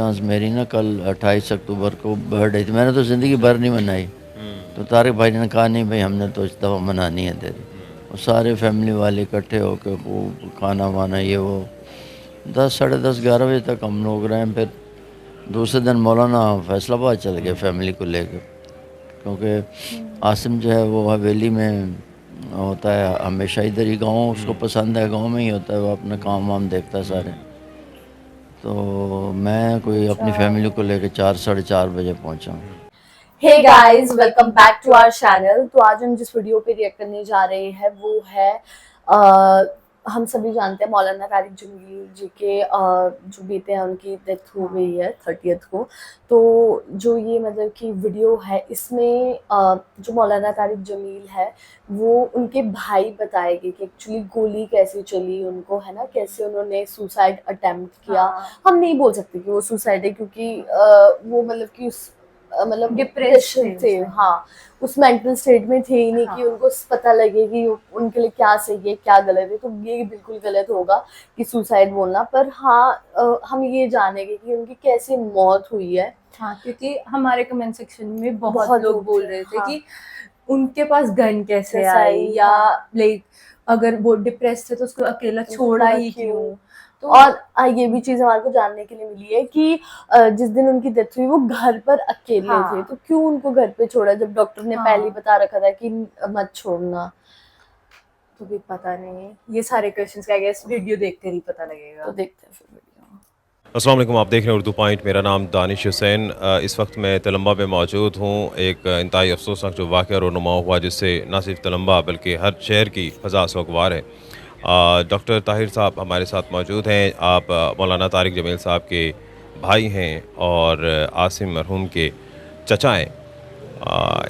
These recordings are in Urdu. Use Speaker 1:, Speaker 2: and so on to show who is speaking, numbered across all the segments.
Speaker 1: چانس میری نا کل 28 اکتوبر کو برتھ ڈے تھی. میں نے تو زندگی بھر نہیں منائی. تو طارق بھائی نے کہا نہیں بھائی ہم نے تو اس دفعہ منانی ہے تیری. اور سارے فیملی والے اکٹھے ہو کے خوب کھانا وانا یہ وہ 10 ساڑھے 10 11 بجے تک ہم لوگ رہے. پھر دوسرے دن مولانا فیصل آباد چل گئے فیملی کو لے کے، کیونکہ عاصم جو ہے وہ حویلی میں ہوتا ہے ہمیشہ ادھر ہی. گاؤں اس کو پسند ہے، گاؤں میں ہی ہوتا ہے، وہ اپنا کام وام دیکھتا ہے سارے. تو میں کوئی اپنی فیملی کو لے کے 4 ساڑھے 4 بجے پہنچا ہوں.
Speaker 2: Hey guys, welcome back to our channel. تو آج ہم جس ویڈیو پہ ریئیکٹ کرنے جا رہے ہیں وہ ہے ہم سبھی جانتے ہیں مولانا طارق جمیل جی کے جو بیٹے ہیں ان کی ڈیتھ ہو گئی ہے 30th کو. تو جو یہ مطلب کہ ویڈیو ہے اس میں جو مولانا طارق جمیل ہے وہ ان کے بھائی بتائے گے کہ ایکچولی گولی کیسے چلی ان کو، ہے نا، کیسے انہوں نے سوسائڈ اٹیمپٹ کیا. ہم نہیں بول سکتے کہ وہ سوسائڈ ہے کیونکہ وہ مطلب کہ اس مطلب ڈپریشن تھے. ہاں، اس مینٹل اسٹیٹ میں تھے ہی نہیں کہ ان کو پتہ لگے کہ ان کے لیے کیا صحیح ہے کیا غلط ہے. تو یہ بالکل غلط ہوگا کہ سوسائڈ بولنا. پر ہاں ہم یہ جانیں گے کہ ان کی کیسے موت ہوئی ہے.
Speaker 3: ہاں، کیونکہ ہمارے کمنٹ سیکشن میں بہت لوگ بول رہے تھے کہ ان کے پاس گن کیسے آئی، یا لائک اگر وہ ڈپریس تھے تو اس کو اکیلا چھوڑا ہی کیوں.
Speaker 2: اور یہ بھی چیز ہمارے کو جاننے کے لیے ملی ہے کہ جس دن ان کی ڈیتھ ہوئی وہ گھر پر اکیلے تھے. تو کیوں ان کو گھر پہ چھوڑا جب ڈاکٹر نے پہلے ہی بتا رکھا تھا کہ مت چھوڑنا.
Speaker 3: تو بھی پتہ نہیں، یہ سارے کویشچنس کا گیس ویڈیو دیکھ کر ہی پتہ لگے گا.
Speaker 2: تو دیکھتے ہیں پھر ویڈیو.
Speaker 4: السلام علیکم، آپ دیکھ رہے ہیں اردو پوائنٹ. میرا نام دانش حسین. اس وقت میں تلمبہ میں موجود ہوں. ایک انتہائی افسوسناک جو واقعہ رونما ہوا جس سے نہ صرف تلمبہ بلکہ ہر شہر کی فضا سوگوار ہے. ڈاکٹر طاہر صاحب ہمارے ساتھ موجود ہیں. آپ مولانا طارق جمیل صاحب کے بھائی ہیں اور عاصم مرحوم کے چچا ہیں.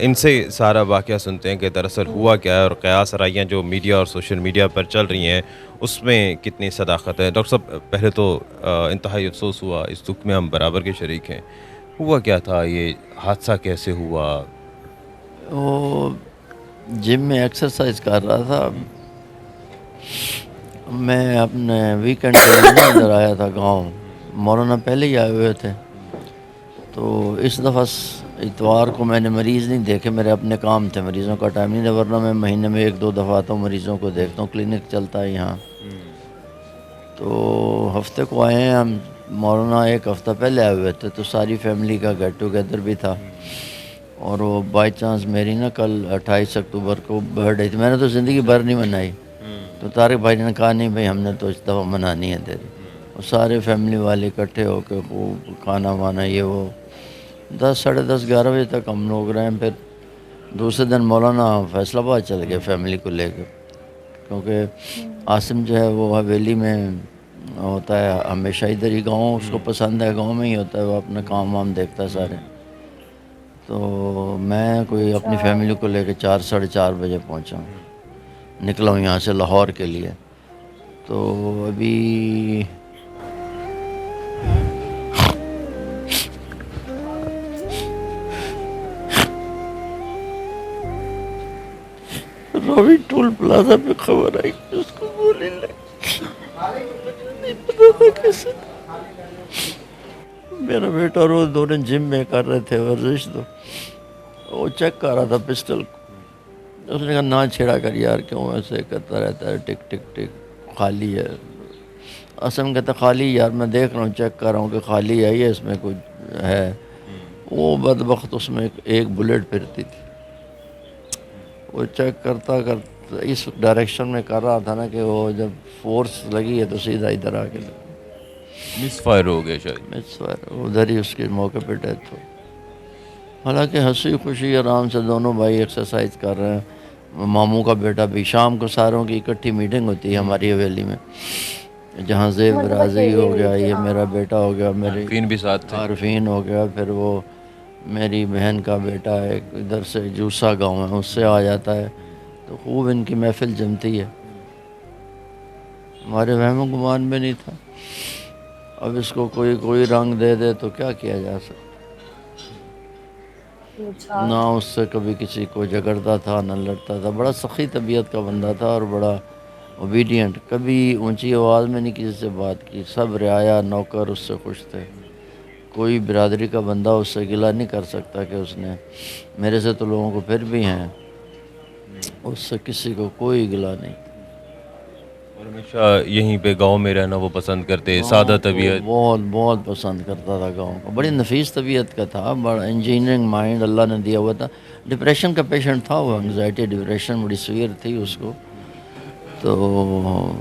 Speaker 4: ان سے سارا واقعہ سنتے ہیں کہ دراصل ہوا کیا ہے اور قیاس آرائیاں جو میڈیا اور سوشل میڈیا پر چل رہی ہیں اس میں کتنی صداقت ہے. ڈاکٹر صاحب پہلے تو انتہائی افسوس ہوا، اس دکھ میں ہم برابر کے شریک ہیں. ہوا کیا تھا، یہ حادثہ کیسے ہوا؟
Speaker 1: وہ جم میں ایکسرسائز کر رہا تھا. میں اپنے ویکنڈ کے لیے ادھر آیا تھا گاؤں. مولانا پہلے ہی آئے ہوئے تھے. تو اس دفعہ اتوار کو میں نے مریض نہیں دیکھے، میرے اپنے کام تھے، مریضوں کا ٹائم نہیں تھا. ورنہ میں مہینے میں 1-2 دفعہ آتا ہوں، مریضوں کو دیکھتا ہوں، کلینک چلتا ہے یہاں. تو ہفتے کو آئے ہیں ہم. مولانا ایک ہفتہ پہلے آئے ہوئے تھے تو ساری فیملی کا گیٹ ٹوگیدر بھی تھا. اور وہ بائی چانس میری نا کل 28 اکتوبر کو برتھ ڈے تھی. میں نے تو زندگی بھر نہیں منائی. تو طارق بھائی نے کہا نہیں بھائی ہم نے تو اس دفعہ منانی ہے تیری. اور سارے فیملی والے اکٹھے ہو کے خوب کھانا وانا یہ وہ 10 ساڑھے 10 11 بجے تک ہم لوگ رہے. پھر دوسرے دن مولانا فیصل آباد چل گئے فیملی کو لے کے، کیونکہ عاصم جو ہے وہ حویلی میں ہوتا ہے ہمیشہ ادھر ہی. گاؤں اس کو پسند ہے، گاؤں میں ہی ہوتا ہے، وہ اپنا کام وام دیکھتا ہے سارے. تو میں کوئی اپنی فیملی کو لے کے 4 ساڑھے 4 بجے پہنچا ہوں. نکلا ہوں یہاں سے لاہور کے لیے. تو ابھی راوی ٹول پلازا پہ خبر آئی کہ اس کو گولی لگی. نہیں پتا تھا کیسے. میرا بیٹا روز دونوں جم میں کر رہے تھے ورزش، تو وہ چیک کر رہا تھا پسٹل کو. اس نے کہا نہ چھیڑا کر یار، کیوں ایسے کرتا رہتا ہے، ٹک ٹک ٹک خالی ہے. عاصم کہتا خالی یار، میں دیکھ رہا ہوں چیک کر رہا ہوں کہ خالی ہے یا اس میں کچھ ہے. وہ بدبخت اس میں ایک بلیٹ پھرتی تھی. وہ چیک کرتا کرتا اس ڈائریکشن میں کر رہا تھا نا کہ وہ جب فورس لگی ہے تو سیدھا ادھر آ کے
Speaker 4: مس فائر ہو گیا شاید.
Speaker 1: مس فائر، ادھر ہی اس کے موقع پہ ڈیتھ ہو. حالانکہ ہنسی خوشی آرام سے دونوں بھائی ایکسرسائز کر رہے ہیں. ماموں کا بیٹا بھی، شام کو ساروں کی اکٹھی میٹنگ ہوتی ہے ہماری حویلی میں، جہاں زیب رازی ہو گیا، یہ میرا بیٹا ہو گیا، میری
Speaker 4: عارفین بھی ساتھ تھے.
Speaker 1: عارفین ہو گیا، پھر وہ میری بہن کا بیٹا ہے ادھر سے جوسا گاؤں ہے اس سے آ جاتا ہے. تو خوب ان کی محفل جمتی ہے. ہمارے وہم و گمان میں نہیں تھا. اب اس کو کوئی رنگ دے دے تو کیا کیا جا سکتا. نہ اس سے کبھی کسی کو جھگڑتا تھا نہ لڑتا تھا. بڑا سخی طبیعت کا بندہ تھا اور بڑا اوبیڈینٹ. کبھی اونچی آواز میں نہیں کسی سے بات کی. سب رعایا نوکر اس سے خوش تھے. کوئی برادری کا بندہ اس سے گلہ نہیں کر سکتا کہ اس نے، میرے سے تو لوگوں کو پھر بھی ہیں، اس سے کسی کو کوئی گلہ نہیں.
Speaker 4: اور ہمیشہ یہیں پہ گاؤں میں رہنا وہ پسند کرتے، سادہ طبیعت.
Speaker 1: بہت بہت پسند کرتا تھا گاؤں کو، بڑی نفیس طبیعت کا تھا، بڑا انجینئرنگ مائنڈ اللہ نے دیا ہوا تھا. ڈپریشن کا پیشنٹ تھا وہ، انگزائٹی ڈپریشن بڑی سویر تھی اس کو، تو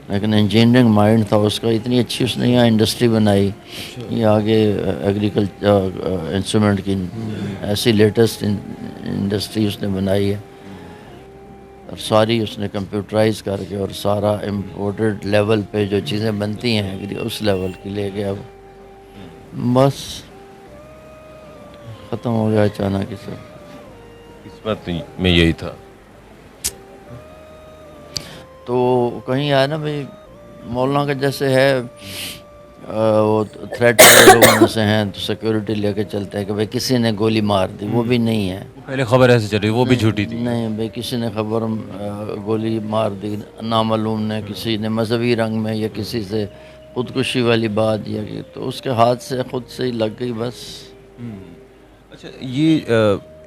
Speaker 1: لیکن انجینئرنگ مائنڈ تھا اس کا. اتنی اچھی اس نے یہاں انڈسٹری بنائی، یہ آگے ایگریکلچر انسٹرومنٹ کی ایسی لیٹسٹ انڈسٹری اس نے بنائی ہے، اور ساری اس نے کمپیوٹرائز کر کے اور سارا امپورٹڈ لیول پہ جو چیزیں بنتی ہیں اس لیول کی لے گیا وہ. بس ختم ہو گیا اچانک ہی سب.
Speaker 4: قسمت میں یہی تھا.
Speaker 1: تو کہیں آیا نا بھائی، مولانا کا جیسے ہے وہ تھریٹ لوگوں میں سے ہیں تو سیکورٹی لے کے چلتے ہیں کہ بھائی کسی نے گولی مار دی، وہ بھی نہیں ہے.
Speaker 4: پہلے خبر ایسے چل رہی وہ بھی جھوٹی تھی.
Speaker 1: نہیں بھائی، کسی نے خبر گولی مار دی نامعلوم نے، کسی نے مذہبی رنگ میں یا کسی سے خودکشی والی بات، یا تو اس کے ہاتھ سے خود سے ہی لگ گئی بس.
Speaker 4: اچھا، یہ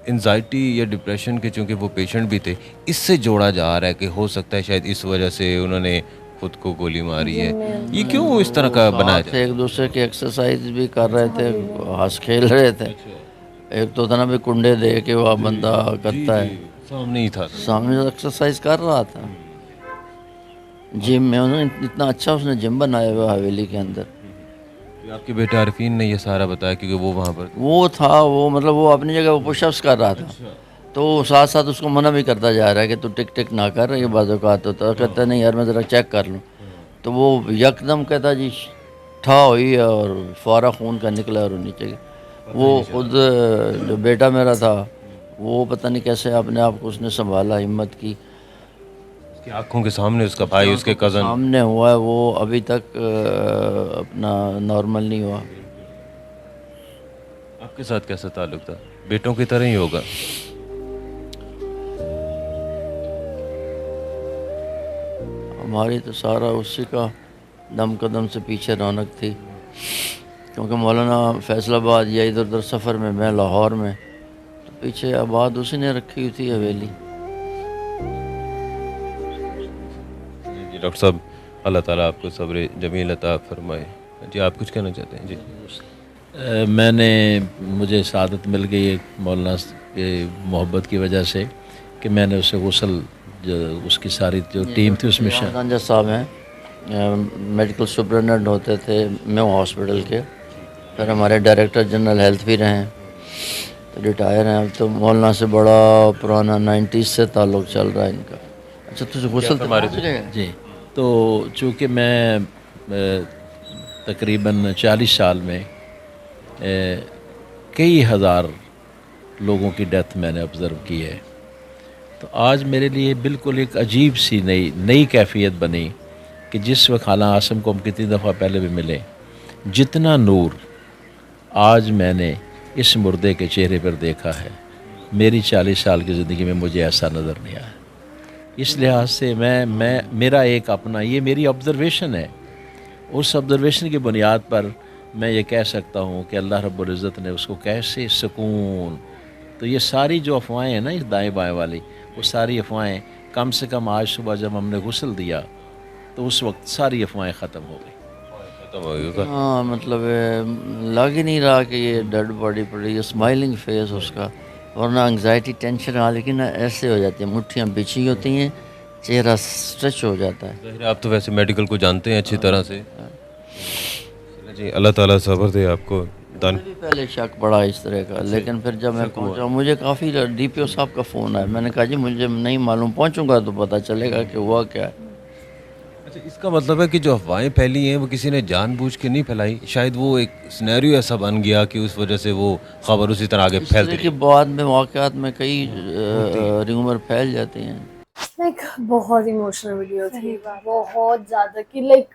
Speaker 4: انزائٹی یا ڈپریشن کے چونکہ وہ پیشنٹ بھی تھے، اس سے جوڑا جا رہا ہے کہ ہو سکتا ہے شاید اس وجہ سے انہوں نے خود کو گولی ماری ہے. یہ کیوں اس طرح کا بنایا
Speaker 1: ساتھ ایک دوسرے کی ایکسرسائز بھی کر رہے تھے، ہنس کھیل رہے تھے. ایک تو تھا نا بھی کنڈے دے کے وہ بندہ کرتا ہے،
Speaker 4: سامنے ہی تھا.
Speaker 1: سامنے ایکسرسائز کر رہا تھا جم میں. انہوں نے اتنا اچھا اس نے جم بنایا ہوا حویلی کے اندر.
Speaker 4: آپ کے بیٹے عارفین نے یہ سارا بتایا کیونکہ وہ وہاں پر
Speaker 1: وہ تھا، وہ مطلب وہ اپنی جگہ وہ پش اپس کر رہا تھا، تو ساتھ ساتھ اس کو منع بھی کرتا جا رہا ہے کہ تو ٹک ٹک نہ کر. یہ بعض اوقات ہوتا ہے، کہتا ہے نہیں یار میں ذرا چیک کر لوں. تو وہ یکدم کہتا جی ٹھا ہوئی ہے اور فوارہ خون کا نکلا اور نیچے گیا. وہ خود جو بیٹا میرا تھا وہ پتہ نہیں کیسے اپنے آپ کو اس نے سنبھالا، ہمت کی.
Speaker 4: اس کی آنکھوں کے سامنے اس کا بھائی، اس کے کزن
Speaker 1: سامنے ہوا ہے، وہ ابھی تک اپنا نارمل نہیں ہوا.
Speaker 4: آپ کے ساتھ کیسا تعلق تھا؟ بیٹوں کی طرح ہی ہوگا.
Speaker 1: ہماری تو سارا اسی کا دم قدم سے پیچھے رونق تھی، کیونکہ مولانا فیصل آباد یا ادھر ادھر سفر میں لاہور میں، تو پیچھے آباد اسی نے رکھی ہوئی تھی حویلی.
Speaker 4: جی ڈاکٹر صاحب، اللہ تعالیٰ آپ کو صبر جمیل عطا فرمائے. جی آپ کچھ کہنا چاہتے ہیں؟ جی
Speaker 5: مجھے سعادت مل گئی ایک مولانا کے محبت کی وجہ سے کہ میں نے اسے غسل، جو اس کی ساری جو ٹیم تھی اس میں
Speaker 1: رمضان صاحب ہیں، میڈیکل سپرنٹینڈنٹ ہوتے تھے میو ہاسپٹل کے، پھر ہمارے ڈائریکٹر جنرل ہیلتھ بھی رہے ہیں، تو ریٹائر ہیں اب. تو مولانا سے بڑا پرانا 90s سے تعلق چل رہا ہے ان کا. اچھا تجھے غسل
Speaker 4: ہمارے
Speaker 5: جی. تو چونکہ میں تقریباً 40 سال میں کئی ہزار لوگوں کی ڈیتھ میں نے آبزرو کی ہے، تو آج میرے لیے بالکل ایک عجیب سی نئی کیفیت بنی کہ جس وقت خالہ عاصم کو ہم کتنی دفعہ پہلے بھی ملے، جتنا نور آج میں نے اس مردے کے چہرے پر دیکھا ہے میری 40 سال کی زندگی میں مجھے ایسا نظر نہیں آیا. اس لحاظ سے میرا ایک اپنا یہ میری آبزرویشن ہے. اس آبزرویشن کی بنیاد پر میں یہ کہہ سکتا ہوں کہ اللہ رب العزت نے اس کو کیسے سکون. تو یہ ساری جو افواہیں ہیں نا اس دائیں بائیں والی، وہ ساری افواہیں کم سے کم آج صبح جب ہم نے غسل دیا تو اس وقت ساری افواہیں ختم ہو گئی.
Speaker 4: ختم ہو گیا.
Speaker 1: ہاں مطلب لگ ہی نہیں رہا کہ یہ ڈیڈ باڈی پڑی. یہ اسمائلنگ فیس اس کا، ورنہ انگزائٹی ٹینشن آ لیکن ایسے ہو جاتی ہیں، مٹھیاں بچھی ہوتی ہیں، چہرہ اسٹریچ ہو جاتا ہے.
Speaker 4: ظاہر ہے آپ تو ویسے میڈیکل کو جانتے ہیں اچھی طرح سے. جی اللہ تعالیٰ صبر دے آپ کو.
Speaker 1: مجھے بھی پہلے شک پڑا اس طرح کا، لیکن پھر جب میں پہنچا مجھے کافی ڈی پی او صاحب کا فون آیا. میں نے کہا جی مجھے نہیں معلوم، پہنچوں گا تو پتہ چلے گا کہ ہوا کیا ہے.
Speaker 4: اچھا، اس کا مطلب ہے کہ جو افواہیں پھیلی ہیں وہ کسی نے جان بوجھ کے نہیں پھیلائی، شاید وہ ایک سینیریو ایسا بن گیا کہ اس وجہ سے وہ خبر اسی طرح آگے پھیلتی
Speaker 1: اس طرح کے بعد میں واقعات میں کئی ریومر پھیل جاتے ہیں.
Speaker 2: لائک بہت ایموشنل ویڈیو تھی، بہت زیادہ کہ لائک